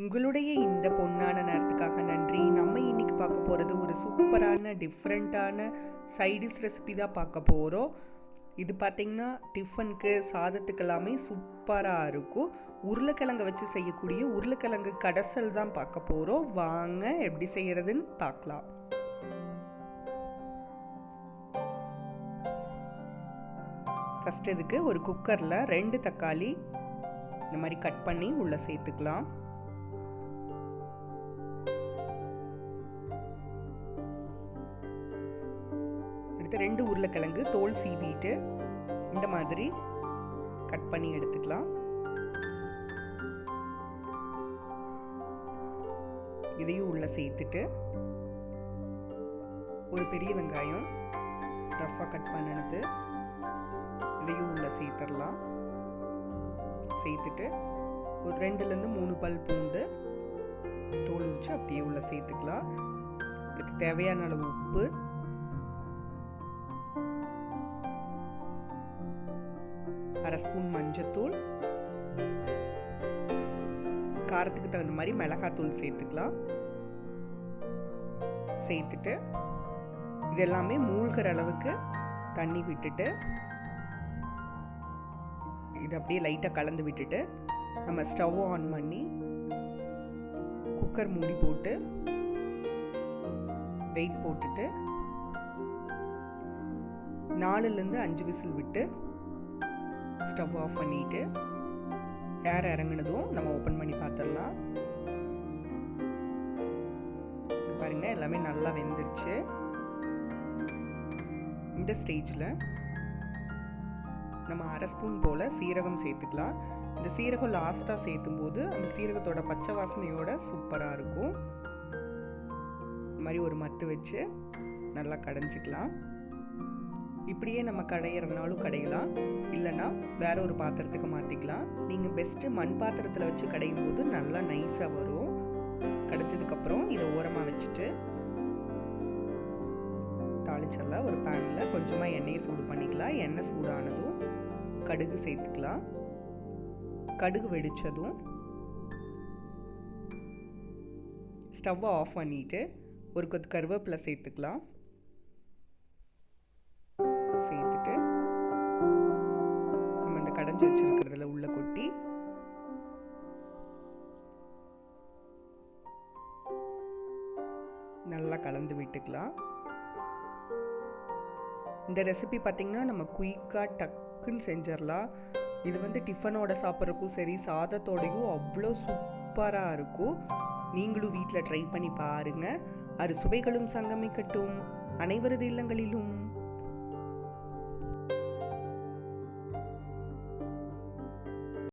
உங்களுடைய இந்த பொன்னான நேரத்துக்காக நன்றி. நம்ம இன்னைக்கு பார்க்க போகிறது ஒரு சூப்பரான டிஃப்ரெண்ட்டான சைடிஷ் ரெசிபி தான் பார்க்க போகிறோம். இது பார்த்திங்கன்னா டிஃபனுக்கு சாதத்துக்கு எல்லாமே சூப்பராக இருக்கும். உருளைக்கிழங்கை வச்சு செய்யக்கூடிய உருளைக்கிழங்கு கடைசல் தான் பார்க்க போகிறோம். வாங்க எப்படி செய்கிறதுன்னு பார்க்கலாம். ஃபஸ்ட் இதுக்கு ஒரு குக்கரில் 2 தக்காளி இந்த மாதிரி கட் பண்ணி உள்ளே சேர்த்துக்கலாம். அடுத்து 2 உருளைக்கிழங்கு தோல் சீவிட்டு இந்த மாதிரி கட் பண்ணி எடுத்துக்கலாம். இதையும் உள்ளே சேர்த்துட்டு ஒரு பெரிய வெங்காயம் ரஃப்பாக கட் பண்ணினது இதையும் உள்ளே சேர்த்துடலாம். சேர்த்துட்டு ஒரு 2லேருந்து 3 பல் பூண்டு தோல் உரிச்சு அப்படியே உள்ளே சேர்த்துக்கலாம். அதுக்கு தேவையான அளவு உப்பு, அரை ஸ்பூன் மஞ்சத்தூள், காரத்துக்கு தகுந்த மாதிரி மிளகாத்தூள் சேர்த்துக்கலாம். சேர்த்துட்டு இது எல்லாமே மூழ்கிற அளவுக்கு தண்ணி விட்டுட்டு இது அப்படியே லைட்டாக கலந்து விட்டுட்டு நம்ம ஸ்டவ் ஆன் பண்ணி குக்கர் மூடி போட்டு வெயிட் போட்டுட்டு 4லேருந்து 5 விசில் விட்டு ஸ்டவ் ஆஃப் பண்ணிட்டு ஏர் இறங்கினதும் நம்ம ஓப்பன் பண்ணி பார்த்துடலாம். பாருங்கள், எல்லாமே நல்லா வெந்துருச்சு. இந்த ஸ்டேஜில் நம்ம அரை ஸ்பூன் போல் சீரகம் சேர்த்துக்கலாம். இந்த சீரகம் லாஸ்ட்டாக சேர்த்தும் போது அந்த சீரகத்தோட பச்சை வாசனையோட சூப்பராக இருக்கும். இந்த மாதிரி ஒரு மத்து வச்சு நல்லா கடைஞ்சிக்கலாம். இப்படியே நம்ம கடையிறதுனாலும் கடையலாம், இல்லைன்னா வேற ஒரு பாத்திரத்துக்கு மாற்றிக்கலாம். நீங்கள் பெஸ்ட்டு மண் பாத்திரத்தில் வச்சு கடையும் போது நல்லா நைஸாக வரும். கடைஞ்சதுக்கப்புறம் இதை ஓரமாக வச்சுட்டு தாளிச்சிடலாம். ஒரு பேனில் கொஞ்சமாக எண்ணெயை சூடு பண்ணிக்கலாம். எண்ணெய் சூடானதும் கடுகு சேர்த்துக்கலாம். கடுகு வெடித்ததும் ஸ்டவ்வை ஆஃப் பண்ணிவிட்டு ஒரு கொத்து கருவேப்பிலை சேர்த்துக்கலாம். சேர்த்துட்டு நம்ம இந்த கடைஞ்சி வச்சுருக்கிறதுல உள்ள கொட்டி நல்லா கலந்து விட்டுக்கலாம். இந்த ரெசிபி பார்த்திங்கன்னா நம்ம குயிக்காக டக்குன்னு செஞ்சிடலாம். இது டிஃபனோட சாப்பிட்றக்கும் சரி, சாதத்தோடையும் அவ்வளோ சூப்பராக இருக்கும். நீங்களும் வீட்டில் ட்ரை பண்ணி பாருங்கள். அறுசுவைகளும் சங்கமிக்கட்டும். அனைவரது இல்லங்களிலும்